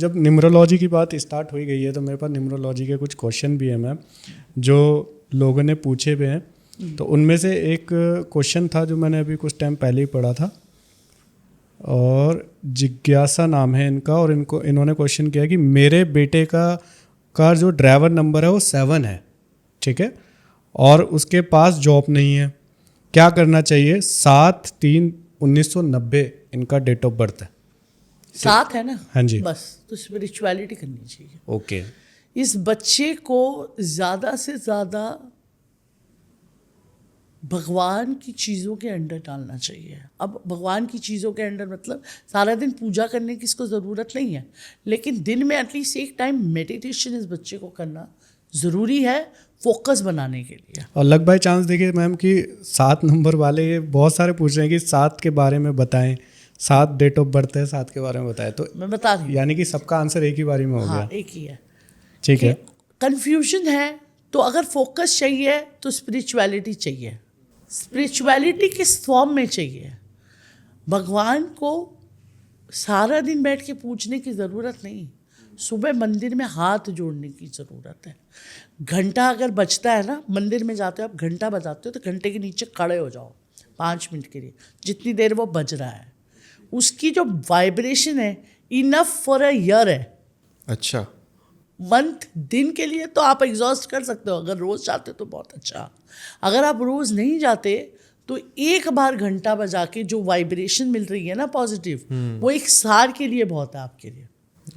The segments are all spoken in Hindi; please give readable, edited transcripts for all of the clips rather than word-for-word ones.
जब न्यूमरोलॉजी की बात स्टार्ट हो गई है तो मेरे पास न्यूमरोलॉजी के कुछ क्वेश्चन भी हैं मैम, जो लोगों ने पूछे हुए हैं। तो उनमें से एक क्वेश्चन था जो मैंने अभी कुछ टाइम पहले ही पढ़ा था, और जिज्ञासा नाम है इनका, और इन्होंने क्वेश्चन किया कि मेरे बेटे का जो ड्राइवर नंबर है वो 7 है, ठीक है, और उसके पास जॉब नहीं है, क्या करना चाहिए? 7/3/1990 इनका डेट ऑफ बर्थ है। 7 है ना? हाँ जी। बस तो स्पिरिचुअलिटी करनी चाहिए। ओके। इस बच्चे को ज़्यादा से ज़्यादा भगवान की चीज़ों के अंडर डालना चाहिए। अब भगवान की चीज़ों के अंडर मतलब सारा दिन पूजा करने की इसको ज़रूरत नहीं है, लेकिन दिन में एटलीस्ट एक टाइम मेडिटेशन इस बच्चे को करना ज़रूरी है, फोकस बनाने के लिए। और लक बाय चांस देखिए मैम कि 7 नंबर वाले ये बहुत सारे पूछ रहे हैं कि 7 के बारे में बताएं, 7 डेट ऑफ बर्थ है, 7 के बारे में बताएं, तो मैं बता रही हूँ, यानी कि सबका आंसर एक ही बारी में हो हाँ गया। एक ही है। ठीक है। कंफ्यूजन है तो अगर फोकस चाहिए तो स्पिरिचुअलिटी चाहिए। स्पिरिचुअलिटी किस फॉर्म में चाहिए? भगवान को सारा दिन बैठ के पूछने की ज़रूरत नहीं, सुबह मंदिर में हाथ जोड़ने की ज़रूरत है। घंटा अगर बजता है ना, मंदिर में जाते हो आप, घंटा बजाते हो तो घंटे के नीचे खड़े हो जाओ 5 मिनट के लिए, जितनी देर वो बज रहा है। उसकी जो वाइब्रेशन है इनफ फॉर अ ईयर है। अच्छा। मंथ, दिन के लिए तो आप एग्जॉस्ट कर सकते हो, अगर रोज़ जाते तो बहुत अच्छा। अगर आप रोज़ नहीं जाते तो एक बार घंटा बजा के जो वाइब्रेशन मिल रही है ना पॉजिटिव, वो एक साल के लिए बहुत है आपके लिए।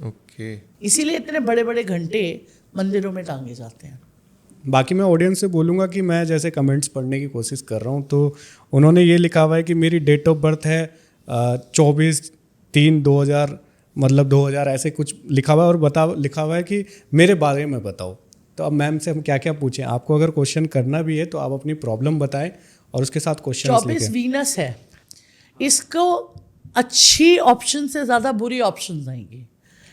ओके। इसीलिए इतने बड़े बड़े घंटे मंदिरों में टांगे जाते हैं। बाकी मैं ऑडियंस से बोलूँगा कि मैं जैसे कमेंट्स पढ़ने की कोशिश कर रहा हूँ, तो उन्होंने ये लिखा हुआ है कि मेरी डेट ऑफ बर्थ है 24/3/2000, मतलब 2000 ऐसे कुछ लिखा हुआ है, और लिखा हुआ है कि मेरे बारे में बताओ। तो अब मैम से हम क्या क्या पूछें? आपको अगर क्वेश्चन करना भी है तो आप अपनी प्रॉब्लम बताएं और उसके साथ क्वेश्चन 24 वीनस है, इसको अच्छी ऑप्शन से ज़्यादा बुरी ऑप्शन आएंगी।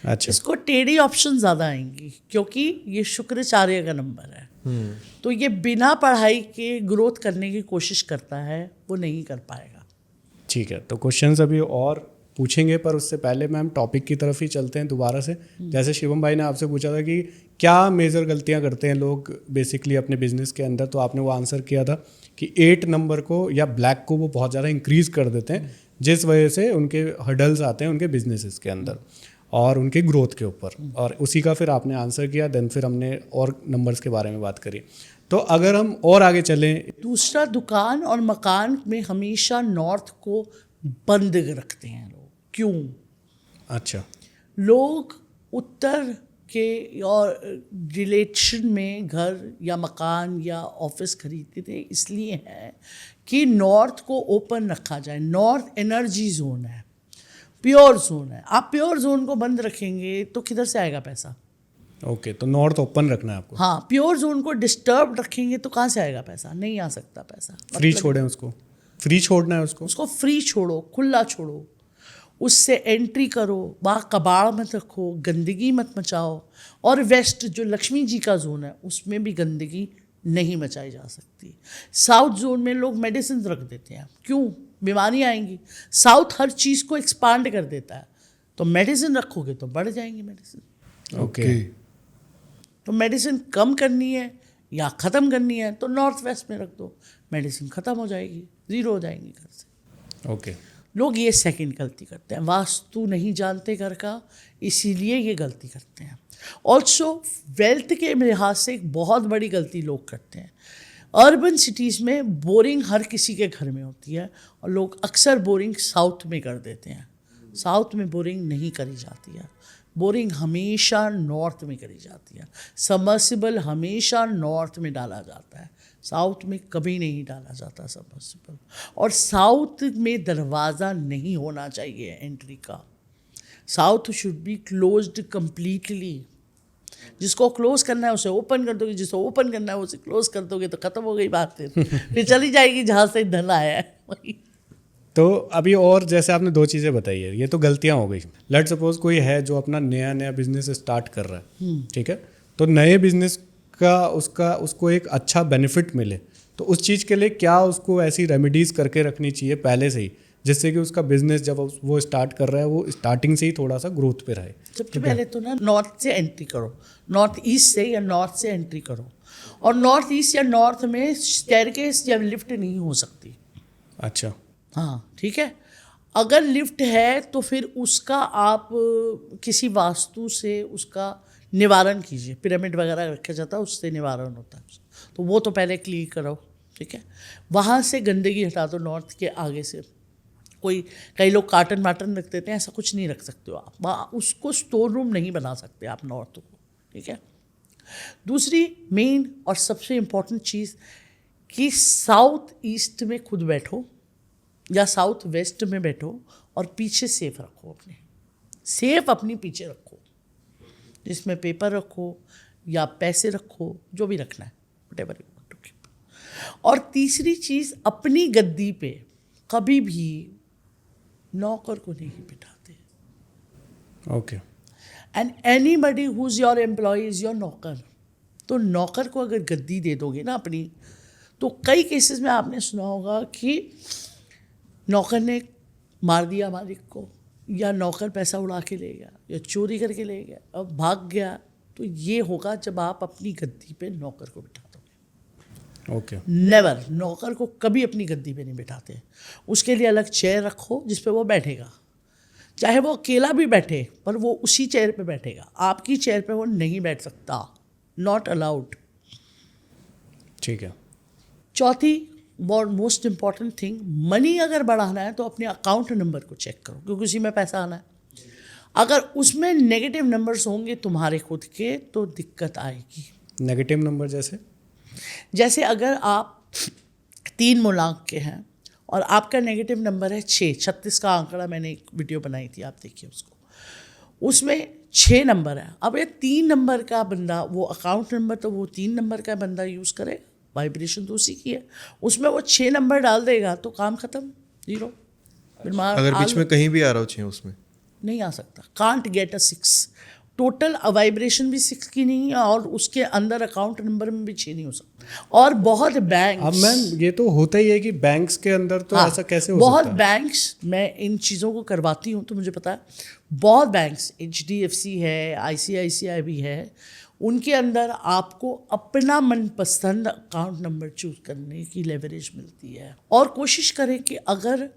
अच्छा। इसको टेढ़ी ऑप्शन ज़्यादा आएंगी क्योंकि ये शुक्राचार्य का नंबर है। तो ये बिना पढ़ाई के ग्रोथ करने की कोशिश करता है, वो नहीं कर पाएगा। ठीक है, तो क्वेश्चंस अभी और पूछेंगे, पर उससे पहले मैम टॉपिक की तरफ ही चलते हैं दोबारा से। जैसे शिवम भाई ने आपसे पूछा था कि क्या मेजर गलतियां करते हैं लोग बेसिकली अपने बिजनेस के अंदर, तो आपने वो आंसर किया था कि 8 नंबर को या ब्लैक को वो बहुत ज़्यादा इंक्रीज कर देते हैं, जिस वजह से उनके हर्डल्स आते हैं उनके बिजनेसेस के अंदर और उनके ग्रोथ के ऊपर, और उसी का फिर आपने आंसर किया। देन फिर हमने और नंबर्स के बारे में बात करी। तो अगर हम और आगे चलें, दूसरा, दुकान और मकान में हमेशा नॉर्थ को बंद रखते हैं लोग। क्यों? अच्छा। लोग उत्तर के और रिलेशन में घर या मकान या ऑफिस खरीदते थे इसलिए है कि नॉर्थ को ओपन रखा जाए। नॉर्थ एनर्जी जोन है, प्योर जोन है। आप प्योर जोन को बंद रखेंगे तो किधर से आएगा पैसा? ओके, तो नॉर्थ ओपन रखना है आपको। हाँ, प्योर जोन को डिस्टर्ब रखेंगे तो कहाँ से आएगा पैसा? नहीं आ सकता पैसा। फ्री छोड़ें उसको, फ्री छोड़ना है उसको फ्री छोड़ो, खुला छोड़ो, उससे एंट्री करो, वहाँ कबाड़ मत रखो, गंदगी मत मचाओ। और वेस्ट जो लक्ष्मी जी का जोन है उसमें भी गंदगी नहीं मचाई जा सकती। साउथ जोन में लोग मेडिसिन रख देते हैं, क्यों? बीमारी आएंगी। साउथ हर चीज़ को एक्सपांड कर देता है, तो मेडिसिन रखोगे तो बढ़ जाएंगी मेडिसिन। ओके। तो मेडिसिन कम करनी है या ख़त्म करनी है तो नॉर्थ वेस्ट में रख दो, मेडिसिन ख़त्म हो जाएगी, ज़ीरो हो जाएंगी घर से। ओके। लोग ये सेकंड गलती करते हैं, वास्तु नहीं जानते घर का, इसीलिए ये गलती करते हैं। ऑल्सो वेल्थ के लिहाज से एक बहुत बड़ी गलती लोग करते हैं। अर्बन सिटीज़ में बोरिंग हर किसी के घर में होती है और लोग अक्सर बोरिंग साउथ में कर देते हैं। साउथ में बोरिंग नहीं करी जाती है, बोरिंग हमेशा नॉर्थ में करी जाती है। सबमर्सिबल हमेशा नॉर्थ में डाला जाता है, साउथ में कभी नहीं डाला जाता सबमर्सिबल। और साउथ में दरवाज़ा नहीं होना चाहिए एंट्री का। South should be closed completely. जिसको क्लोज करना है उसे ओपन कर दोगे, जिसको ओपन करना है उसे क्लोज कर दोगे तो ख़त्म हो गई बात। फिर चली जाएगी जहाँ से धन आया है वही। तो अभी और जैसे आपने 2 चीज़ें बताई है, ये तो गलतियाँ हो गई। लेट सपोज कोई है जो अपना नया बिजनेस स्टार्ट कर रहा है, ठीक है, तो नए बिजनेस का उसको एक अच्छा बेनिफिट मिले, तो उस चीज़ के लिए क्या उसको ऐसी रेमेडीज़ करके रखनी चाहिए पहले से ही, जिससे कि उसका बिजनेस जब वो स्टार्ट कर रहा है वो स्टार्टिंग से ही थोड़ा सा ग्रोथ पे रहे। सबसे पहले तो ना नॉर्थ से एंट्री करो, नॉर्थ ईस्ट से या नॉर्थ से एंट्री करो। और नॉर्थ ईस्ट या नॉर्थ में स्टेयरकेस या लिफ्ट नहीं हो सकती। अच्छा, हाँ ठीक है। अगर लिफ्ट है तो फिर उसका आप किसी वास्तु से उसका निवारण कीजिए। पिरामिड वगैरह रखा जाता है, उससे निवारण होता है, तो वो तो पहले क्लीन करो, ठीक है। वहाँ से गंदगी हटा दो। नॉर्थ के आगे से कई लोग कार्टन वाटन रख देते हैं, ऐसा कुछ नहीं रख सकते हो आप वहाँ। उसको स्टोर रूम नहीं बना सकते आप नॉर्थ को, ठीक है। दूसरी मेन और सबसे इम्पोर्टेंट चीज़ कि साउथ ईस्ट में खुद बैठो या साउथ वेस्ट में बैठो और पीछे सेफ रखो, अपने सेफ अपनी पीछे रखो, जिसमें पेपर रखो या पैसे रखो, जो भी रखना है, whatever you want to keep. और तीसरी चीज़, अपनी गद्दी पे कभी भी नौकर को नहीं बिठाते। Okay. And anybody who is your employ is your नौकर। तो नौकर को अगर गद्दी दे दोगे ना अपनी, तो कई केसेस में आपने सुना होगा कि नौकर ने मार दिया मालिक को, या नौकर पैसा उड़ा के ले गया, या चोरी करके ले गया और भाग गया। तो ये होगा जब आप अपनी गद्दी पे नौकर को बिठा दोगे। ओके। नेवर, नौकर को कभी अपनी गद्दी पे नहीं बिठाते। उसके लिए अलग चेयर रखो जिस पे वो बैठेगा, चाहे वो अकेला भी बैठे पर वो उसी चेयर पे बैठेगा। आपकी चेयर पे वो नहीं बैठ सकता, नॉट अलाउड। ठीक है। चौथी मोस्ट इम्पॉर्टेंट थिंग, मनी अगर बढ़ाना है तो अपने अकाउंट नंबर को चेक करो, क्योंकि उसी में पैसा आना है। अगर उसमें नेगेटिव नंबर्स होंगे तुम्हारे खुद के तो दिक्कत आएगी। नेगेटिव नंबर जैसे अगर आप 3 मूलांक के हैं और आपका नेगेटिव नंबर है 6, 36 का आंकड़ा मैंने एक वीडियो बनाई थी, आप देखिए उसको, उसमें 6 नंबर है। अब ये 3 नंबर का बंदा, वो अकाउंट नंबर तो वो 3 नंबर का बंदा यूज़ करे, वाइब्रेशन तो उसी की है, उसमें वो 6 नंबर डाल देगा तो काम खत्म, 0। अगर बीच में कहीं भी आ रहा हो 6 उसमें नहीं आ सकता, can't get a 6। Total vibration भी 6 की नहीं है और उसके अंदर अकाउंट नंबर में भी 6 नहीं हो सकता। और बहुत बैंक, अब मैम ये तो होता ही है कि बैंक्स के अंदर तो ऐसा कैसे हो बहुत सकता है? बैंक्स, मैं इन चीज़ों को करवाती हूँ तो मुझे पता है, बहुत बैंक्स, HDFC है, ICICI भी है, उनके अंदर आपको अपना मनपसंद अकाउंट नंबर चूज करने की लेवरेज मिलती है। और कोशिश करें कि अगर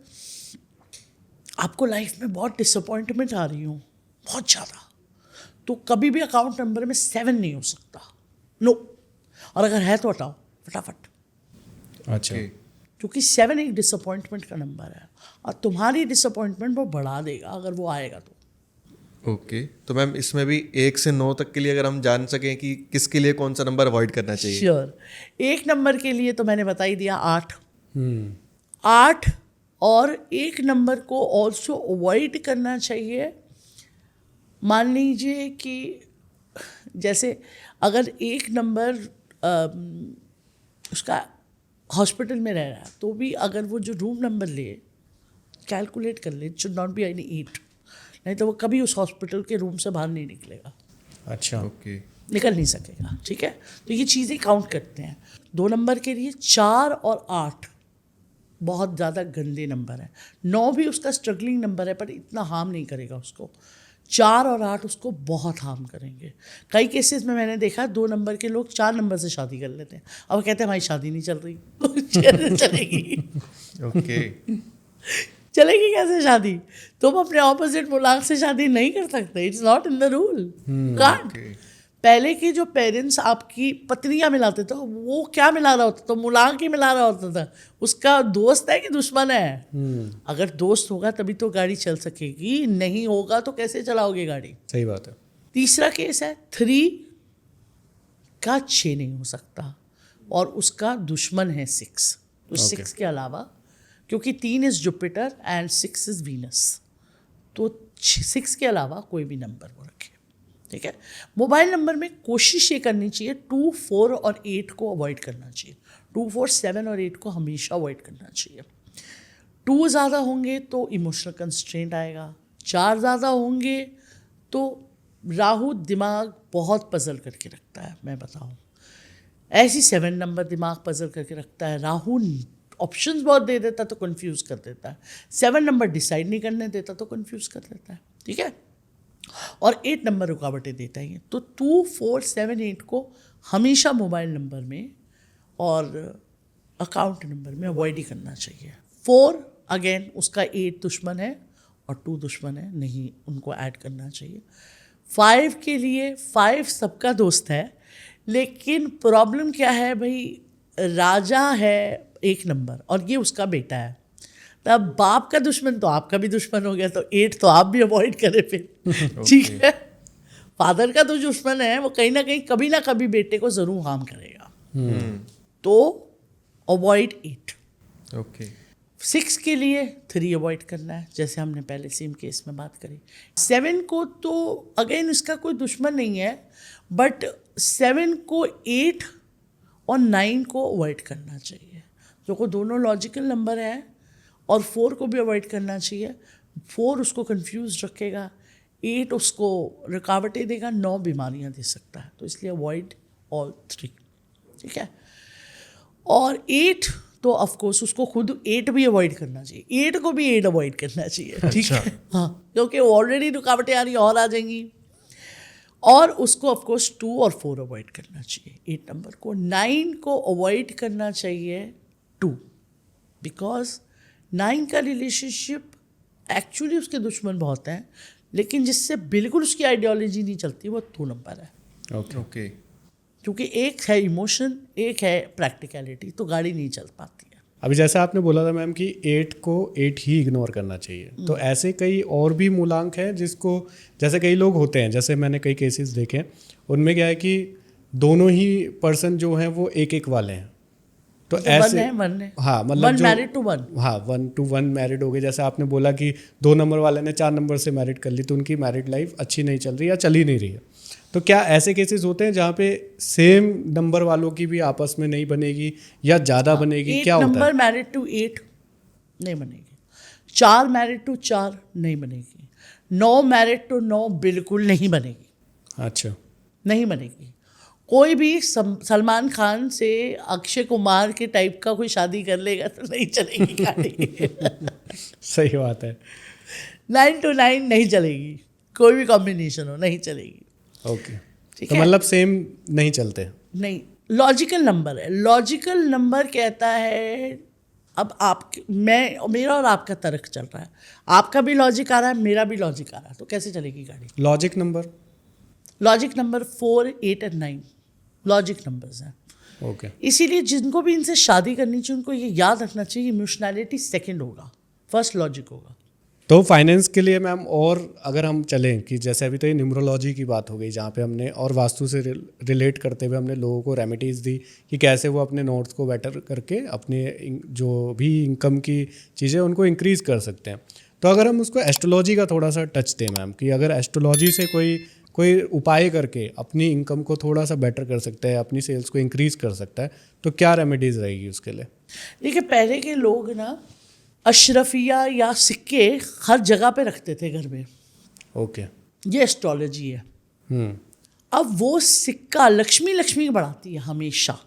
आपको लाइफ में बहुत डिसअपॉइंटमेंट आ रही हो, बहुत ज़्यादा, तो कभी भी अकाउंट नंबर में 7 नहीं हो सकता, नो। और अगर है तो हटाओ फटाफट। अच्छा। क्योंकि 7 एक डिसअपॉइंटमेंट का नंबर है और तुम्हारी डिसअपॉइंटमेंट वो बढ़ा देगा अगर वो आएगा तो। ओके। तो मैम इसमें भी 1 से 9 तक के लिए अगर हम जान सकें कि किसके लिए कौन सा नंबर अवॉइड करना चाहिए। श्योर। 1 नंबर के लिए तो मैंने बता ही दिया, 8। 8 और 1 नंबर को ऑल्सो अवॉइड करना चाहिए। मान लीजिए कि जैसे अगर 1 नंबर उसका हॉस्पिटल में रह रहा है तो भी अगर वो जो रूम नंबर ले, कैलकुलेट कर ले, शुड नॉट बी एनी 8, नहीं तो वो कभी उस हॉस्पिटल के रूम से बाहर नहीं निकलेगा। अच्छा। ओके। निकल नहीं सकेगा, ठीक है। तो ये चीज़ें काउंट करते हैं। 2 नंबर के लिए 4 और 8 बहुत ज़्यादा गंदे नंबर हैं। 9 भी उसका स्ट्रगलिंग नंबर है पर इतना हार्म नहीं करेगा उसको। 4 और 8 उसको बहुत हार्म करेंगे। कई केसेस में मैंने देखा 2 नंबर के लोग 4 नंबर से शादी कर लेते हैं। अब कहते हैं हमारी शादी नहीं चल रही। चलेगी ओके। चलेगी कैसे शादी? तुम अपने ऑपोजिट मूलांक से शादी नहीं कर सकते, it's not in the rule, can't. पहले के जो पेरेंट्स आपकी पत्नियां मिलाते थे वो क्या मिला रहा होता था? मूलांक ही मिला रहा होता था। उसका दोस्त है कि दुश्मन है? अगर दोस्त होगा तभी तो गाड़ी चल सकेगी, नहीं होगा तो कैसे चलाओगे गाड़ी? सही बात है। तीसरा केस है 3 का 6 नहीं हो सकता और उसका दुश्मन है 6। तो 6 के अलावा, क्योंकि 3 is Jupiter and 6 is Venus, तो 6 के अलावा कोई भी नंबर वो रखे, ठीक है। मोबाइल नंबर में कोशिश ये करनी चाहिए 2, 4 और 8 को अवॉइड करना चाहिए। 2, 4, 7 और 8 को हमेशा अवॉइड करना चाहिए। 2 ज़्यादा होंगे तो इमोशनल कंस्ट्रेंट आएगा, 4 ज़्यादा होंगे तो राहु दिमाग बहुत पजल करके रखता है, मैं बताऊँ। ऐसी 7 नंबर दिमाग पजल करके रखता है। राहु ऑप्शंस बहुत दे देता तो कंफ्यूज कर देता है। 7 नंबर डिसाइड नहीं करने देता तो कंफ्यूज कर देता है, ठीक है। और 8 नंबर रुकावटें देता ही है। तो 2, 4, 7, 8 को हमेशा मोबाइल नंबर में और अकाउंट नंबर में अवॉइड ही करना चाहिए। 4 अगेन उसका 8 दुश्मन है और 2 दुश्मन है, नहीं उनको ऐड करना चाहिए। 5 के लिए 5 सबका दोस्त है, लेकिन प्रॉब्लम क्या है भाई, राजा है 1 नंबर और ये उसका बेटा है, तब बाप का दुश्मन तो आपका भी दुश्मन हो गया, तो 8 तो आप भी अवॉइड करें फिर ठीक है। फादर का तो दुश्मन है, वो कहीं ना कहीं कभी ना कभी बेटे को जरूर हार्म करेगा, तो अवॉइड 8। ओके 6 के लिए 3 अवॉइड करना है, जैसे हमने पहले सेम केस में बात करी। 7 को तो अगेन इसका कोई दुश्मन नहीं है, बट 7 को 8 और 9 को अवॉइड करना चाहिए, जो को दोनों लॉजिकल नंबर है, और 4 को भी अवॉइड करना चाहिए। 4 उसको कंफ्यूज रखेगा, 8 उसको रुकावटें देगा, 9 बीमारियां दे सकता है, तो इसलिए अवॉइड ऑल 3, ठीक है। और 8 तो ऑफ कोर्स उसको खुद 8 भी अवॉइड करना चाहिए, 8 को भी 8 अवॉइड करना चाहिए, ठीक है। हाँ, क्योंकि ऑलरेडी रुकावटें आ रही और आ जाएंगी। और उसको ऑफ कोर्स 2 और 4 अवॉइड करना चाहिए 8 नंबर को। 9 को अवॉइड करना चाहिए 2, बिकॉज 9 का रिलेशनशिप एक्चुअली उसके दुश्मन बहुत हैं, लेकिन जिससे बिल्कुल उसकी आइडियोलॉजी नहीं चलती वो 2 नंबर है। ओके क्योंकि एक है इमोशन, एक है प्रैक्टिकलिटी, तो गाड़ी नहीं चल पाती है। अभी जैसे आपने बोला था मैम कि 8 को 8 ही इग्नोर करना चाहिए, तो ऐसे कई और भी मूलांक हैं जिसको, जैसे कई लोग होते हैं, जैसे मैंने कई केसेस देखे हैं, उनमें क्या है कि दोनों ही पर्सन जो हैं वो 1-1 वाले हैं, तो ऐसे वन है हाँ मतलब 1 जो मैरिड टू 1, हाँ 1 to 1 मैरिड हो गए। जैसे आपने बोला कि 2 नंबर वाले ने 4 नंबर से मैरिड कर ली, तो उनकी मैरिड लाइफ अच्छी नहीं चल रही या चल ही नहीं रही है। तो क्या ऐसे केसेस होते हैं जहाँ पे सेम नंबर वालों की भी आपस में नहीं बनेगी या ज़्यादा बनेगी, क्या होता नंबर है? मैरिड टू 8 नहीं बनेगी, 4 मैरिड टू 4 नहीं बनेगी, 9 मैरिड टू 9 बिल्कुल नहीं बनेगी, अच्छा, नहीं बनेगी। कोई भी सलमान खान से अक्षय कुमार के टाइप का कोई शादी कर लेगा तो नहीं चलेगी गाड़ी सही बात है। 9 to 9 नहीं चलेगी, कोई भी कॉम्बिनेशन हो नहीं चलेगी, ओके, ठीक तो है। मतलब सेम नहीं चलते। नहीं, लॉजिकल नंबर है, लॉजिकल नंबर कहता है, अब आप मेरा और आपका तर्क चल रहा है, आपका भी लॉजिक आ रहा है, मेरा भी लॉजिक आ रहा है, तो कैसे चलेगी गाड़ी? लॉजिक नंबर, लॉजिक नंबर 4, 8 और 9 लॉजिक नंबर्स हैं। ओके, इसीलिए जिनको भी इनसे शादी करनी चाहिए उनको ये याद रखना चाहिए, इमोशनैलिटी सेकंड होगा, फर्स्ट लॉजिक होगा। तो फाइनेंस के लिए मैम, और अगर हम चलें कि जैसे अभी तो ये न्यूमरोलॉजी की बात हो गई जहाँ पे हमने और वास्तु से रिलेट करते हुए हमने लोगों को रेमेडीज़ दी कि कैसे वो अपने नोट्स को बेटर करके अपने जो भी इनकम की चीज़ें उनको इंक्रीज़ कर सकते हैं। तो अगर हम उसको एस्ट्रोलॉजी का थोड़ा सा टच दें मैम, कि अगर एस्ट्रोलॉजी से कोई उपाय करके अपनी इनकम को थोड़ा सा बेटर कर सकता है, अपनी सेल्स को इंक्रीज़ कर सकता है, तो क्या रेमेडीज़ रहेगी उसके लिए? देखिए, पहले के लोग ना अशरफिया या सिक्के हर जगह पे रखते थे घर में, ओके, ये एस्ट्रोलॉजी है। अब वो सिक्का लक्ष्मी बढ़ाती है हमेशा,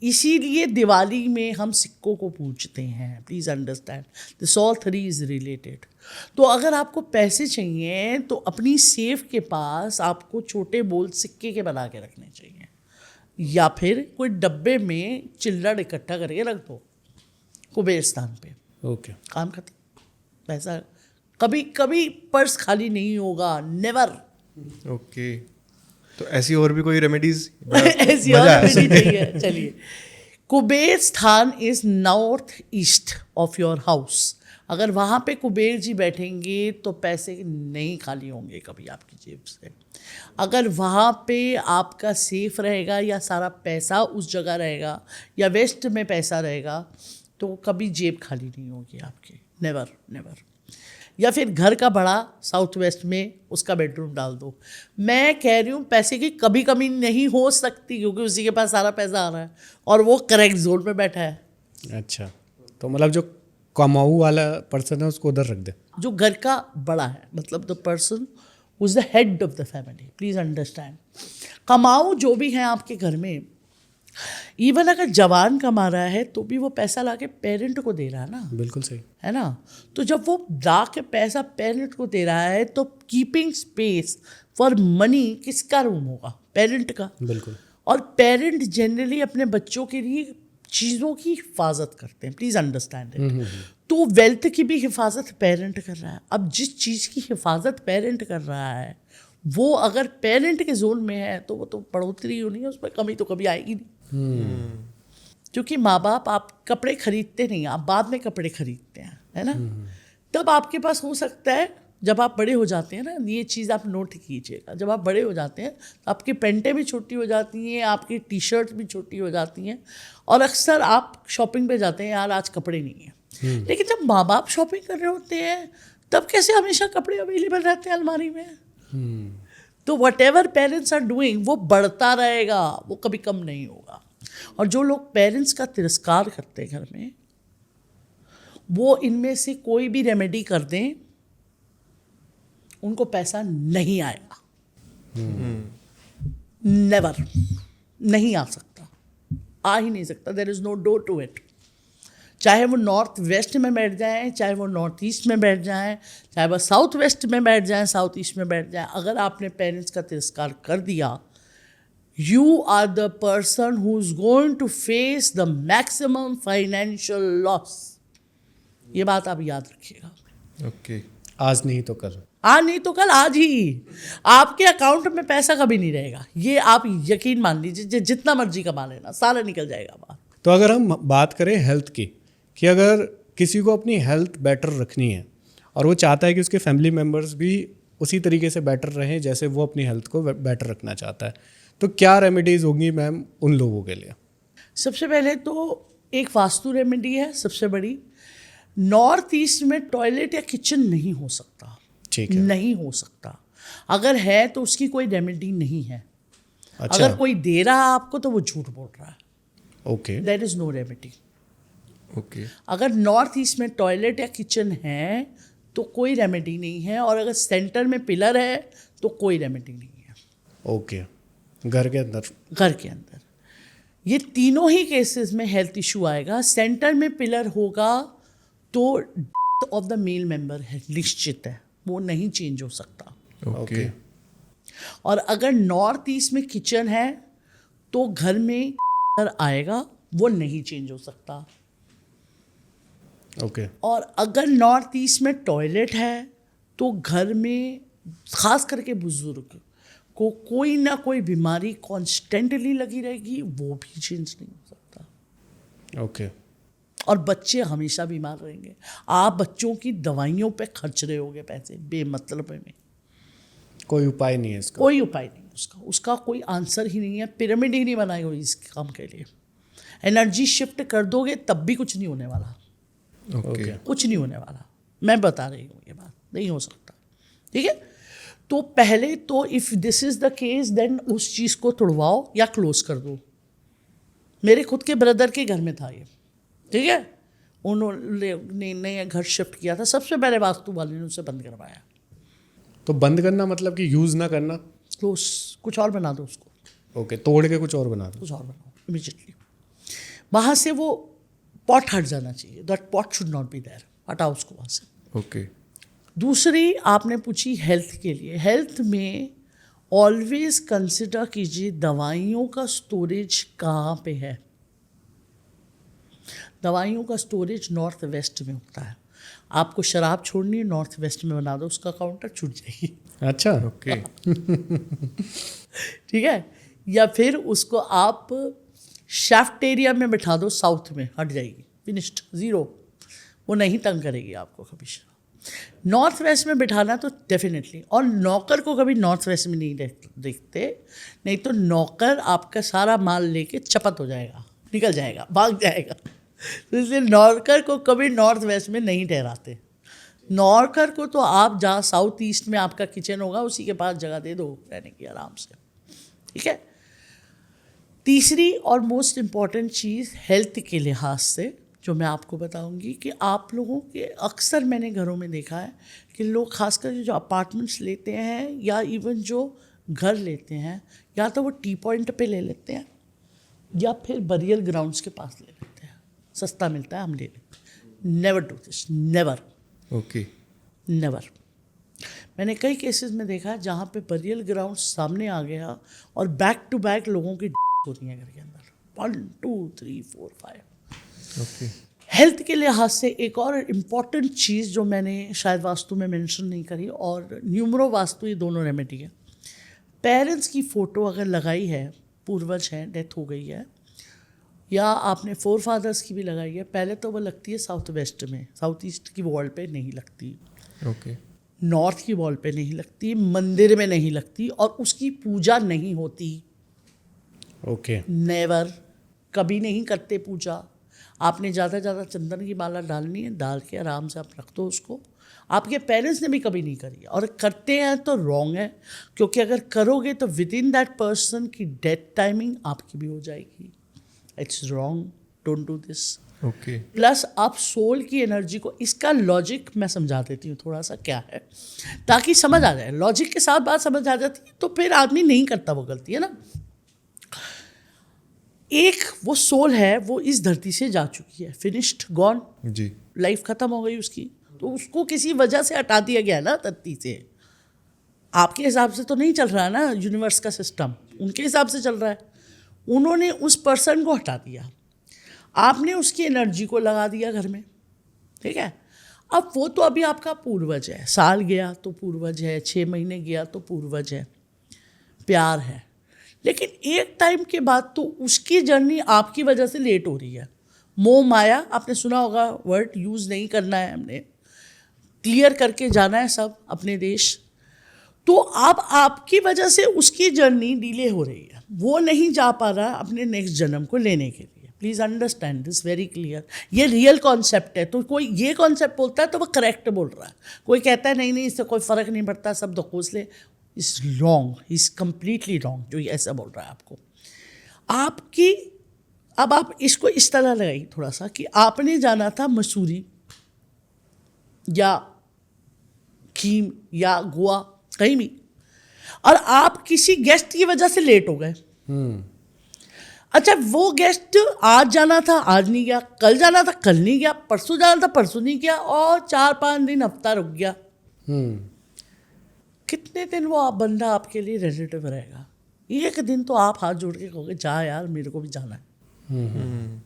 इसीलिए दिवाली में हम सिक्कों को पूजते हैं। Please understand this all 3 is related. तो अगर आपको पैसे चाहिए तो अपनी सेफ के पास आपको छोटे बोल सिक्के के बना के रखने चाहिए, या फिर कोई डब्बे में चिल्लड़ इकट्ठा करके रख दो कुबेर स्थान पे, ओके, काम खत्म। पैसा कभी कभी पर्स खाली नहीं होगा, नेवर। ओके, तो ऐसी और भी कोई रेमेडीज? ऐसी और रेमेडी चाहिए? चलिए, कुबेर स्थान is north east of your house. अगर वहाँ पे कुबेर जी बैठेंगे तो पैसे नहीं खाली होंगे कभी आपकी जेब से। अगर वहाँ पे आपका सेफ रहेगा या सारा पैसा उस जगह रहेगा या वेस्ट में पैसा रहेगा तो कभी जेब खाली नहीं होगी आपकी, नेवर नेवर। या फिर घर का बड़ा साउथ वेस्ट में उसका बेडरूम डाल दो। मैं कह रही हूँ पैसे की कभी कमी नहीं हो सकती, क्योंकि उसी के पास सारा पैसा आ रहा है और वो करेक्ट जोन में बैठा है। अच्छा, तो मतलब जो कमाऊ वाला पर्सन है उसको उधर रख दे, जो घर का बड़ा है, मतलब the person who is the head of the family. Please understand, कमाऊ जो भी हैं आपके घर में, इवन अगर जवान कमा रहा है तो भी वो पैसा ला के पेरेंट को दे रहा है ना, बिल्कुल सही। है ना। तो जब वो ला के पैसा पेरेंट को दे रहा है तो कीपिंग स्पेस फॉर मनी किसका रूम होगा? पेरेंट का। बिल्कुल। और पेरेंट जनरली अपने बच्चों के लिए चीज़ों की हिफाजत करते हैं, प्लीज़ अंडरस्टैंड इट। तो वेल्थ की भी हिफाजत पेरेंट कर रहा है। अब जिस चीज़ की हिफाजत पेरेंट कर रहा है वो अगर पेरेंट के जोन में है तो वो तो बढ़ोतरी होनी है, उसमें कमी तो कभी आएगी नहीं। क्योंकि माँ बाप आप कपड़े खरीदते नहीं, आप बाद में कपड़े खरीदते हैं, है ना। तब आपके पास हो सकता है, जब आप बड़े हो जाते हैं ना, ये चीज़ आप नोट कीजिएगा, जब आप बड़े हो जाते हैं तो आपकी पैंटें भी छोटी हो जाती हैं, आपकी टी शर्ट भी छोटी हो जाती हैं, और अक्सर आप शॉपिंग पे जाते हैं, यार आज कपड़े नहीं हैं। लेकिन जब माँ बाप शॉपिंग कर रहे होते हैं तब कैसे हमेशा कपड़े अवेलेबल रहते हैं अलमारी में? तो whatever parents are doing वो बढ़ता रहेगा, वो कभी कम नहीं होगा। और जो लोग पेरेंट्स का तिरस्कार करते हैं घर में, वो इनमें से कोई भी रेमेडी कर दें उनको पैसा नहीं आएगा। नेवर, नहीं आ सकता, आ ही नहीं सकता। There is no door to it. चाहे वो नॉर्थ वेस्ट में बैठ जाएं, चाहे वो नॉर्थ ईस्ट में बैठ जाएं, चाहे वो साउथ वेस्ट में बैठ जाएं, साउथ ईस्ट में बैठ जाएं, अगर आपने पेरेंट्स का तिरस्कार कर दिया, you are the person who's going to face the maximum financial loss. ये बात आप याद रखिएगा। ओके। आज नहीं तो कल। आज नहीं तो कल, आज ही आपके अकाउंट में पैसा कभी नहीं रहेगा, ये आप यकीन मान लीजिए। जितना मर्जी कमा लेना, सारा निकल जाएगा बाहर। तो अगर हम बात करें हेल्थ की, कि अगर किसी को अपनी हेल्थ बेटर रखनी है और वो चाहता है कि उसके फैमिली मेम्बर्स भी उसी तरीके से बेटर रहें जैसे वो अपनी हेल्थ को बेटर रखना चाहता है, तो क्या रेमेडीज होंगी मैम उन लोगों के लिए? सबसे पहले तो एक वास्तु रेमेडी है सबसे बड़ी। नॉर्थ ईस्ट में टॉयलेट या किचन नहीं हो सकता, ठीक है। नहीं हो सकता। अगर है तो उसकी कोई रेमेडी नहीं है। अच्छा। अगर कोई दे रहा है आपको तो वो झूठ बोल रहा है। Okay. There is no remedy. Okay. अगर नॉर्थ ईस्ट में टॉयलेट या किचन है तो कोई रेमेडी नहीं है, और अगर सेंटर में पिलर है तो कोई रेमेडी नहीं है। ओके। घर के अंदर? घर के अंदर ये तीनों ही केसेस में हेल्थ इशू आएगा। सेंटर में पिलर होगा तो ऑफ द मेल मेंबर है, निश्चित है, वो नहीं चेंज हो सकता। ओके। और अगर नॉर्थ ईस्ट में किचन है तो घर में आएगा, वो नहीं चेंज हो सकता। ओके। और अगर नॉर्थ ईस्ट में टॉयलेट है तो घर में खास करके बुजुर्ग को कोई ना कोई बीमारी कॉन्स्टेंटली लगी रहेगी, वो भी चेंज नहीं हो सकता। ओके। और बच्चे हमेशा बीमार रहेंगे। आप बच्चों की दवाइयों पे खर्च रहे होगे पैसे बेमतलब में। कोई उपाय नहीं है इसका? कोई उपाय नहीं उसका कोई आंसर ही नहीं है। पिरामिड ही नहीं बनाई हुई इस काम के लिए। एनर्जी शिफ्ट कर दोगे तब भी कुछ नहीं होने वाला। ओके। कुछ नहीं होने वाला, मैं बता रही हूँ, ये बात नहीं हो सकता। ठीक है, तो पहले तो if this is the case then उस चीज़ को तोड़वाओ या क्लोज कर दो। मेरे खुद के ब्रदर के घर में था ये, ठीक है, उन्होंने नया घर शिफ्ट किया था, सबसे पहले वास्तु वाले ने उसे बंद करवाया। तो बंद करना मतलब कि यूज़ ना करना? क्लोज, कुछ और बना दो उसको। ओके, तोड़ के कुछ और बना दो। कुछ और बनाओ इमीजिएटली। वहाँ से वो पॉट हट जाना चाहिए, that pot should not be there, हटाओ उसको वहाँ से। ओके। दूसरी आपने पूछी हेल्थ के लिए। हेल्थ में ऑलवेज कंसिडर कीजिए दवाइयों का स्टोरेज कहाँ पे है। दवाइयों का स्टोरेज नॉर्थ वेस्ट में होता है। आपको शराब छोड़नी है, नॉर्थ वेस्ट में बना दो, उसका काउंटर छूट जाएगी। अच्छा। ओके। ठीक है, या फिर उसको आप शाफ्ट एरिया में बिठा दो, साउथ में हट जाएगी, फिनिश्ड, ज़ीरो, वो नहीं तंग करेगी आपको कभी। नॉर्थ वेस्ट में बिठाना तो डेफिनेटली, और नौकर को कभी नॉर्थ वेस्ट में नहीं देखते, नहीं तो नौकर आपका सारा माल लेके चपत हो जाएगा, निकल जाएगा, भाग जाएगा। तो इसलिए नौकर को कभी नॉर्थ वेस्ट में नहीं ठहराते। नौकर को तो आप जहाँ साउथ ईस्ट में आपका किचन होगा उसी के पास जगह दे दो रहने की आराम से। ठीक है, तीसरी और मोस्ट इम्पॉर्टेंट चीज़ हेल्थ के लिहाज से जो मैं आपको बताऊंगी कि आप लोगों के अक्सर मैंने घरों में देखा है कि लोग खासकर जो अपार्टमेंट्स लेते हैं या इवन जो घर लेते हैं, या तो वो टी पॉइंट पे ले लेते हैं या फिर बरियल ग्राउंड्स के पास ले लेते हैं, सस्ता मिलता है, हम ले लेते हैं। Never do this, never, okay, never. मैंने कई केसेस में देखा है जहाँ पे बरियल ग्राउंड सामने आ गया और बैक टू बैक लोगों की होती है घर के अंदर, 1 2 3 4 5। ओके, हेल्थ के लिहाज से एक और इम्पॉर्टेंट चीज़ जो मैंने शायद वास्तु में मेंशन नहीं करी, और न्यूमरो वास्तु, ये दोनों रेमेडी है। पेरेंट्स की फ़ोटो अगर लगाई है, पूर्वज हैं, डेथ हो गई है, या आपने फोर फादर्स की भी लगाई है, पहले तो वो लगती है साउथ वेस्ट में, साउथ ईस्ट की वॉल पे नहीं लगती, ओके, नॉर्थ की वॉल पे नहीं लगती, मंदिर में नहीं लगती, और उसकी पूजा नहीं होती। ओके, नेवर, कभी नहीं करते पूजा। आपने ज़्यादा ज़्यादा चंदन की माला डालनी है, डाल के आराम से आप रख दो उसको। आपके पेरेंट्स ने भी कभी नहीं करी, और करते हैं तो रॉन्ग है, क्योंकि अगर करोगे तो विद इन दैट पर्सन की डेथ टाइमिंग आपकी भी हो जाएगी। It's wrong, don't do this. Okay, plus आप सोल की एनर्जी को, इसका लॉजिक मैं समझा देती हूँ थोड़ा सा क्या है, ताकि समझ आ जाए। लॉजिक के साथ बात समझ आ जाती है तो फिर आदमी नहीं करता वो गलती, है ना। एक वो सोल है, वो इस धरती से जा चुकी है, फिनिश्ड, गॉन, जी, लाइफ खत्म हो गई उसकी, तो उसको किसी वजह से हटा दिया गया ना धरती से। आपके हिसाब से तो नहीं चल रहा है ना यूनिवर्स का सिस्टम, उनके हिसाब से चल रहा है। उन्होंने उस पर्सन को हटा दिया, आपने उसकी एनर्जी को लगा दिया घर में, ठीक है। अब वो तो अभी आपका पूर्वज है, साल गया तो पूर्वज है, 6 महीने गया तो पूर्वज है, प्यार है। लेकिन एक टाइम के बाद तो उसकी जर्नी आपकी वजह से लेट हो रही है। मोह माया, आपने सुना होगा वर्ड, यूज़ नहीं करना है, हमने क्लियर करके जाना है सब अपने देश। तो अब आपकी वजह से उसकी जर्नी डिले हो रही है, वो नहीं जा पा रहा अपने नेक्स्ट जन्म को लेने के लिए। Please understand this very clear. ये रियल कॉन्सेप्ट है, तो कोई ये कॉन्सेप्ट बोलता है तो वो करेक्ट बोल रहा है, कोई कहता है नहीं नहीं इससे कोई फ़र्क नहीं पड़ता, सब दखोसले, is wrong, is completely wrong जो ये ऐसा बोल रहा है आपको। आपकी, अब आप इसको इस तरह लगाइए थोड़ा सा कि आपने जाना था मसूरी या खीम या गोवा, कहीं भी, और आप किसी गेस्ट की वजह से लेट हो गए। अच्छा, वो गेस्ट आज जाना था, आज नहीं गया, कल जाना था, कल नहीं गया, परसों जाना था, परसों नहीं गया, और 4-5 दिन, हफ्ता रुक गया। कितने दिन वो आप बंदा आपके लिए रिलेटिव रहेगा? एक दिन तो आप हाथ जोड़ के कहोगे जा यार मेरे को भी जाना है।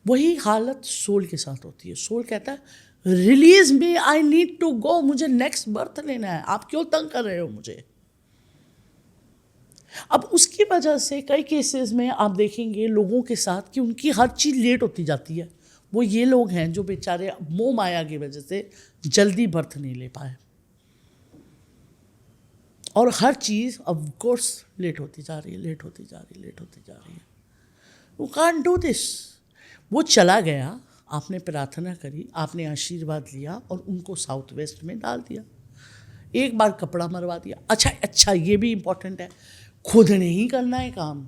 वही हालत सोल के साथ होती है। सोल कहता है release me, I need to go, मुझे नेक्स्ट बर्थ लेना है, आप क्यों तंग कर रहे हो मुझे। अब उसकी वजह से कई केसेस में आप देखेंगे लोगों के साथ कि उनकी हर चीज़ लेट होती जाती है। वो ये लोग हैं जो बेचारे मोह माया की वजह से जल्दी बर्थ नहीं ले पाए, और हर चीज़ ऑफ कोर्स लेट होती जा रही है, लेट होती जा रही है, लेट होती जा रही है। You can't do this. वो चला गया, आपने प्रार्थना करी, आपने आशीर्वाद लिया और उनको साउथ वेस्ट में डाल दिया, एक बार कपड़ा मरवा दिया। अच्छा ये भी इम्पोर्टेंट है, खुद नहीं करना है काम।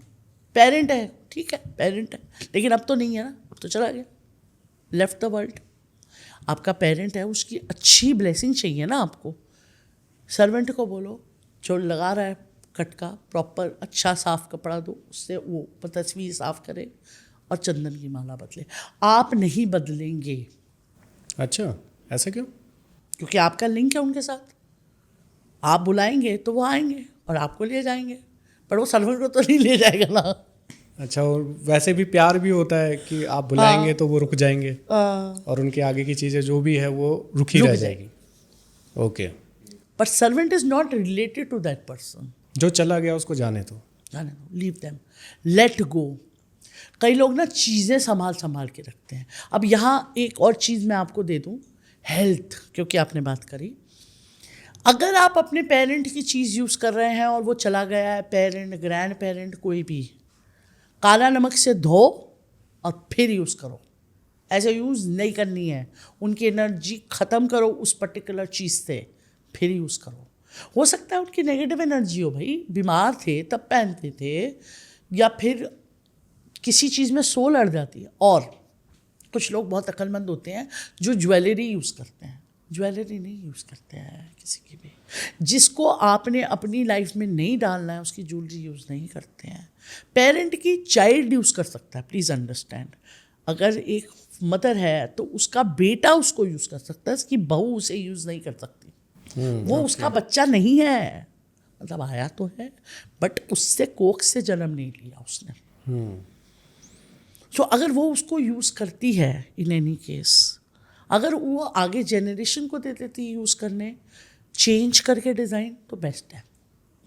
पेरेंट है, ठीक है पेरेंट है, लेकिन अब तो नहीं है ना, अब तो चला गया, लेफ्ट द वर्ल्ड। आपका पेरेंट है, उसकी अच्छी ब्लेसिंग चाहिए ना आपको। सर्वेंट को बोलो जो लगा रहा है कटका, प्रॉपर अच्छा साफ कपड़ा दो, उससे वो तस्वीर साफ करे और चंदन की माला बदले। आप नहीं बदलेंगे। अच्छा, ऐसा क्यों? क्योंकि आपका लिंक है उनके साथ। आप बुलाएंगे तो वो आएंगे और आपको ले जाएंगे, पर वो सर्वेंट को तो नहीं ले जाएगा ना। अच्छा, और वैसे भी प्यार भी होता है कि आप बुलाएंगे तो वो रुक जाएंगे, और उनके आगे की चीज़ें जो भी है वो रुकी रह जाएगी। Okay, but servant is not related to that person. जो चला गया उसको जाने दो, जाने दो, लीव देम, लेट गो। कई लोग ना चीज़ें संभाल के रखते हैं। अब यहाँ एक और चीज़ मैं आपको दे दूँ, हेल्थ, क्योंकि आपने बात करी। अगर आप अपने पेरेंट की चीज़ यूज़ कर रहे हैं और वो चला गया है, पेरेंट, ग्रैंड पेरेंट, कोई भी, काला नमक से धो और फिर यूज़ करो। ऐसे यूज़ नहीं करनी है, उनकी एनर्जी ख़त्म करो उस पर्टिकुलर चीज़ से, फिर यूज़ करो। हो सकता है उनकी नेगेटिव एनर्जी हो, भाई बीमार थे तब पहनते थे, या फिर किसी चीज़ में सोल अड़ जाती है। और कुछ लोग बहुत अक्लमंद होते हैं जो ज्वेलरी यूज़ करते हैं, ज्वेलरी नहीं यूज़ करते हैं किसी की भी। जिसको आपने अपनी लाइफ में नहीं डालना है उसकी ज्वेलरी यूज़ नहीं करते हैं। पेरेंट की चाइल्ड यूज़ कर सकता है, प्लीज़ अंडरस्टैंड। अगर एक मदर है तो उसका बेटा उसको यूज़ कर सकता है, उसकी बहू उसे यूज़ नहीं कर सकती। वो उसका बच्चा नहीं है, मतलब आया तो है बट उससे कोख से जन्म नहीं लिया उसने। सो अगर वो उसको यूज़ करती है इन एनी केस, अगर वो आगे जनरेशन को दे देती है यूज़ करने, चेंज करके डिज़ाइन, तो बेस्ट है,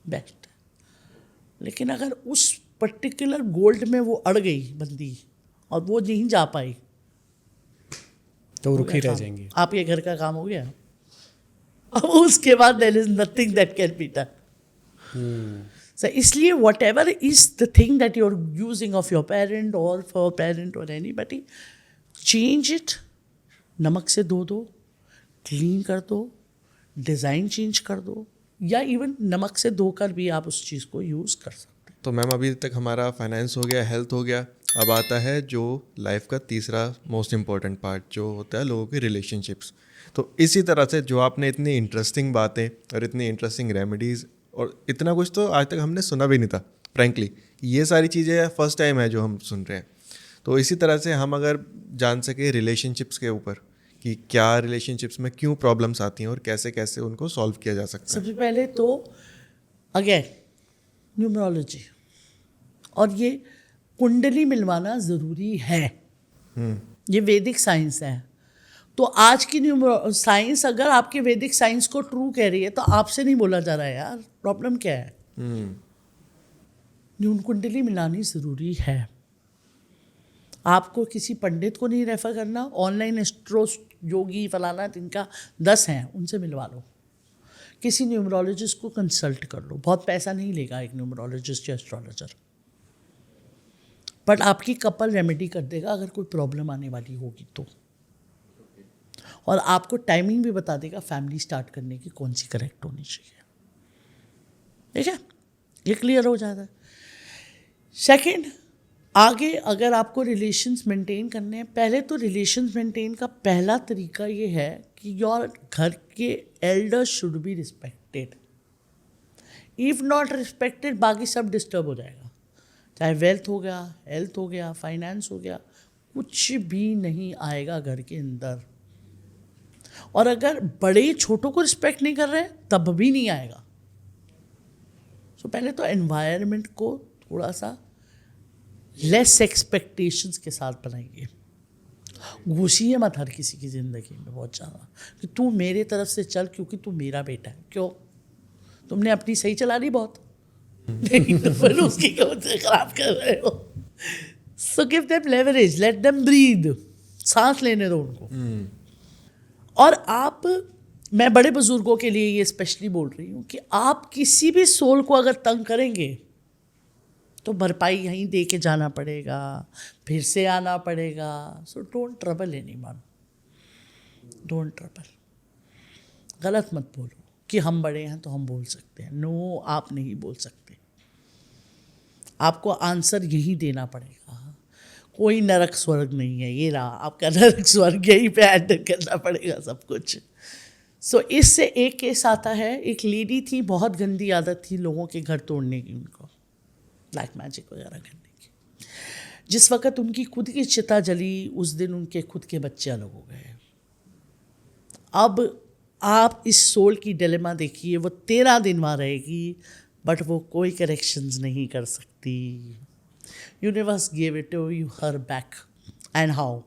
बेस्ट है। लेकिन अगर उस पर्टिकुलर गोल्ड में वो अड़ गई बंदी और वो नहीं जा पाई तो रुकी रह जाएंगी। आपके घर का काम हो गया, अब उसके बाद there is nothing that can be done. So, इसलिए whatever is the thing that you're using of your parent or for parent or anybody, change it, नमक से धो दो, क्लीन कर दो, डिज़ाइन चेंज कर दो, या इवन नमक से धोकर भी आप उस चीज़ को यूज़ कर सकते हैं। तो मैम अभी तक हमारा फाइनेंस हो गया, हेल्थ हो गया, अब आता है जो लाइफ का तीसरा मोस्ट इम्पॉर्टेंट पार्ट जो होता है लोगों के रिलेशनशिप्स। तो इसी तरह से जो आपने इतनी इंटरेस्टिंग बातें और इतनी इंटरेस्टिंग रेमेडीज़ और इतना कुछ तो आज तक हमने सुना भी नहीं था फ्रैंकली, ये सारी चीज़ें फर्स्ट टाइम है जो हम सुन रहे हैं। तो इसी तरह से हम अगर जान सके रिलेशनशिप्स के ऊपर कि क्या रिलेशनशिप्स में क्यों प्रॉब्लम्स आती हैं और कैसे कैसे उनको सॉल्व किया जा सकता है। सबसे पहले तो अगेन न्यूमरोलॉजी और ये कुंडली मिलवाना ज़रूरी है। ये वैदिक साइंस है। तो आज की साइंस अगर आपके वैदिक साइंस को ट्रू कह रही है तो आपसे नहीं बोला जा रहा है यार, प्रॉब्लम क्या है? कुंडली मिलानी ज़रूरी है। आपको किसी पंडित को नहीं रेफर करना, ऑनलाइन एस्ट्रो योगी फलाना जिनका 10 हैं उनसे मिलवा लो, किसी न्यूमरोलॉजिस्ट को कंसल्ट कर लो। बहुत पैसा नहीं लेगा एक न्यूमरोलॉजिस्ट या एस्ट्रोलॉजर, बट आपकी कपल रेमेडी कर देगा अगर कोई प्रॉब्लम आने वाली होगी तो, और आपको टाइमिंग भी बता देगा फैमिली स्टार्ट करने की कौन सी करेक्ट होनी चाहिए। ठीक है, ये क्लियर हो जाता है। सेकंड, आगे अगर आपको रिलेशंस मेंटेन करने हैं, पहले तो रिलेशंस मेंटेन का पहला तरीका ये है कि योर घर के elders should be respected. If not respected बाकी सब डिस्टर्ब हो जाएगा, चाहे वेल्थ हो गया, हेल्थ हो गया, फाइनेंस हो गया, कुछ भी नहीं आएगा घर के अंदर। और अगर बड़े छोटों को रिस्पेक्ट नहीं कर रहे तब भी नहीं आएगा। सो पहले तो एनवायरनमेंट को थोड़ा सा लेस एक्सपेक्टेशंस के साथ बनाइए। घुसिए मत हर किसी की ज़िंदगी में बहुत ज़्यादा कि तू मेरे तरफ से चल क्योंकि तू मेरा बेटा है। क्यों? तुमने अपनी सही चला ली बहुत, नहीं तो फिर उसकी क्यों से खराब कर रहे हो? So give them leverage, let them breathe, सांस लेने दो उनको। और आप, मैं बड़े बुजुर्गों के लिए ये स्पेशली बोल रही हूँ कि आप किसी भी सोल को अगर तंग करेंगे तो भरपाई यहीं दे के जाना पड़ेगा, फिर से आना पड़ेगा। So don't trouble anyone, don't trouble. गलत मत बोलो कि हम बड़े हैं तो हम बोल सकते हैं। नो, आप नहीं बोल सकते। आपको आंसर यही देना पड़ेगा। कोई नरक स्वर्ग नहीं है, ये रहा आपका नरक स्वर्ग, यहीं पे हैंडल करना पड़ेगा सब कुछ। सो इससे एक केस आता है, एक लेडी थी, बहुत गंदी आदत थी लोगों के घर तोड़ने की, उनको ब्लैक मैजिक वगैरह करने की। जिस वक्त उनकी खुद की चिता जली उस दिन उनके खुद के बच्चे अलग हो गए। अब आप इस सोल की डिलेमा देखिए, वो 13 दिन वहाँ रहेगी बट वो कोई करेक्शंस नहीं कर सकती। Universe give it to you her back, and how,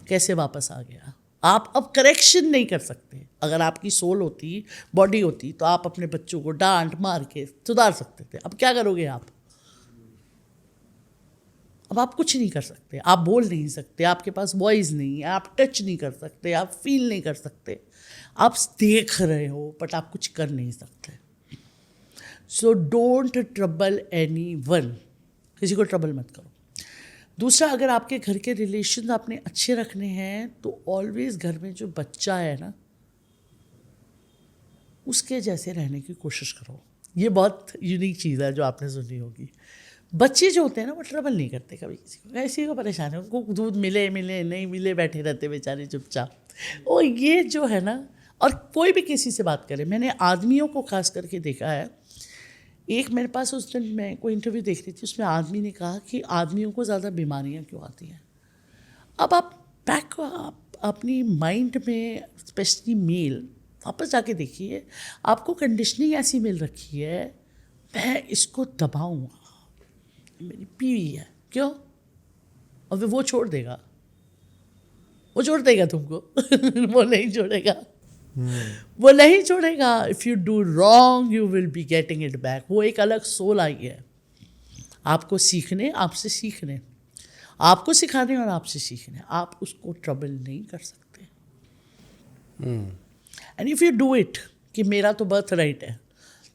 कैसे वापस आ गया? आप अब करेक्शन नहीं कर सकते। अगर आपकी सोल होती, बॉडी होती, तो आप अपने बच्चों को डांट मार के सुधार सकते थे। अब क्या करोगे आप? अब आप कुछ नहीं कर सकते, आप बोल नहीं सकते, आपके पास वॉइस नहीं है, आप टच नहीं कर सकते, आप फील नहीं कर सकते, आप देख रहे हो बट आप कुछ कर नहीं सकते। सो डोंट ट्रबल एनीवन, किसी को ट्रबल मत करो। दूसरा, अगर आपके घर के रिलेशन आपने अच्छे रखने हैं तो ऑलवेज घर में जो बच्चा है ना, उसके जैसे रहने की कोशिश करो। ये बहुत यूनिक चीज़ है जो आपने सुनी होगी। बच्चे जो होते हैं ना वो ट्रबल नहीं करते कभी किसी को, ऐसे को परेशान है, उनको दूध मिले मिले नहीं मिले बैठे रहते बेचारे चुपचाप। और ये जो है ना, और कोई भी किसी से बात करे, मैंने आदमियों को खास करके देखा है। एक मेरे पास उस दिन मैं कोई इंटरव्यू देख रही थी, उसमें आदमी ने कहा कि आदमियों को ज़्यादा बीमारियां क्यों आती हैं। अब आप बैक अपनी माइंड में, स्पेशली मेल, वापस जाके देखिए, आपको कंडीशनिंग ऐसी मिल रखी है, मैं इसको दबाऊंगा, मेरी बीवी है, क्यों, और फिर वो छोड़ देगा, वो छोड़ देगा तुमको वो नहीं छोड़ेगा, वो नहीं छोड़ेगा। If you do wrong you will be getting it back. वो एक अलग सोल आई है, आपको सीखने, आपसे सीखने, आपको सिखाने और आपसे सीखने। आप उसको ट्रबल नहीं कर सकते। And if you do it कि मेरा तो बर्थ राइट है,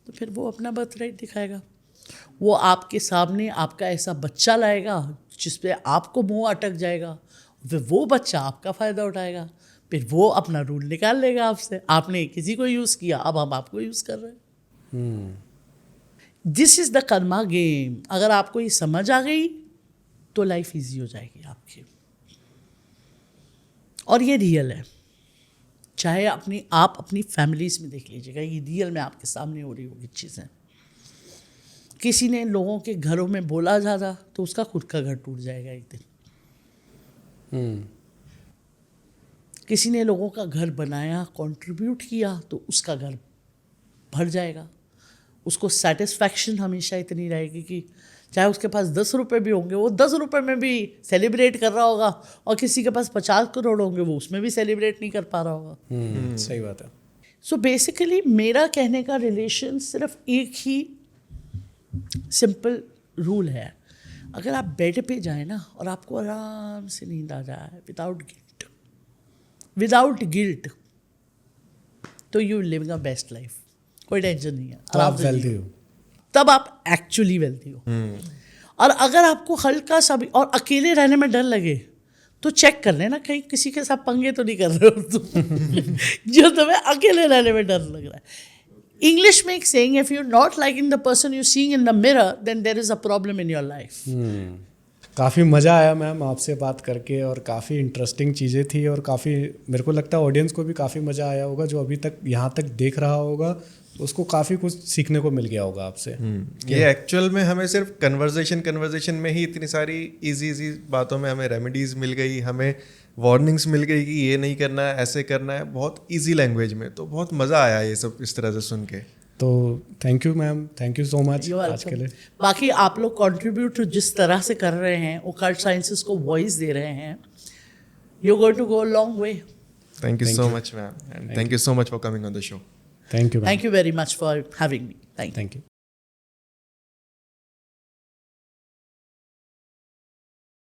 तो फिर वो अपना बर्थ राइट दिखाएगा। वो आपके सामने आपका ऐसा बच्चा लाएगा जिस पे आपको मुँह अटक जाएगा, फिर वो बच्चा आपका फ़ायदा उठाएगा, फिर वो अपना रूल निकाल लेगा आपसे। आपने किसी को यूज़ किया, अब हम आपको यूज़ कर रहे हैं। This is the Karma game. अगर आपको ये समझ आ गई तो लाइफ इजी हो जाएगी आपकी, और ये रियल है। चाहे आप अपनी फैमिलीज में देख लीजिएगा, ये रियल में आपके सामने हो रही होगी चीज़ें। किसी ने लोगों के घरों में बोला ज़्यादा तो उसका खुद का घर टूट जाएगा एक दिन। किसी ने लोगों का घर बनाया, कंट्रीब्यूट किया, तो उसका घर भर जाएगा। उसको सेटिस्फैक्शन हमेशा इतनी रहेगी कि चाहे उसके पास 10 रुपये भी होंगे, वो 10 रुपये में भी सेलिब्रेट कर रहा होगा, और किसी के पास 50 करोड़ होंगे, वो उसमें भी सेलिब्रेट नहीं कर पा रहा होगा। सही बात है। सो बेसिकली मेरा कहने का रिलेशन सिर्फ एक ही सिंपल रूल है। अगर आप बेड पे जाए ना और आपको आराम से नींद आ जाए विदाउट गिल्ट, तो you living a best life. कोई टेंशन नहीं है, तो आप वेल्दी हो, तब आप एक्चुअली वेल्दी हो। और अगर आपको हल्का सा भी और अकेले रहने में डर लगे तो चेक कर लेना कहीं किसी के साथ पंगे तो नहीं कर रहे हो तुम जो तुम्हें अकेले रहने में डर लग रहा है। इंग्लिश में एक saying, if you are not liking the person you seeing in the mirror then there is a problem in your life. काफ़ी मज़ा आया मैम आपसे बात करके, और काफ़ी इंटरेस्टिंग चीज़ें थी, और काफ़ी मेरे को लगता है ऑडियंस को भी काफ़ी मज़ा आया होगा। जो अभी तक यहाँ तक देख रहा होगा उसको काफ़ी कुछ सीखने को मिल गया होगा आपसे। ये एक्चुअल में हमें सिर्फ कन्वर्सेशन में ही इतनी सारी इजी बातों में हमें रेमेडीज मिल गई, हमें वार्निंग्स मिल गई कि ये नहीं करना है, ऐसे करना है, बहुत इजी लैंग्वेज में। तो बहुत मज़ा आया ये सब इस तरह से सुन के। तो thank you ma'am, thank you so much आज के लिए। बाकी आप लोग कंट्रीब्यूट जिस तरह से कर रहे हैं, ओकल्ट साइंसेस को वॉइस दे रहे हैं, you going to go a long way. Thank you so much ma'am, and thank you so much for coming on the show. Thank you Thank you very much for having me. Thank you. Thank you.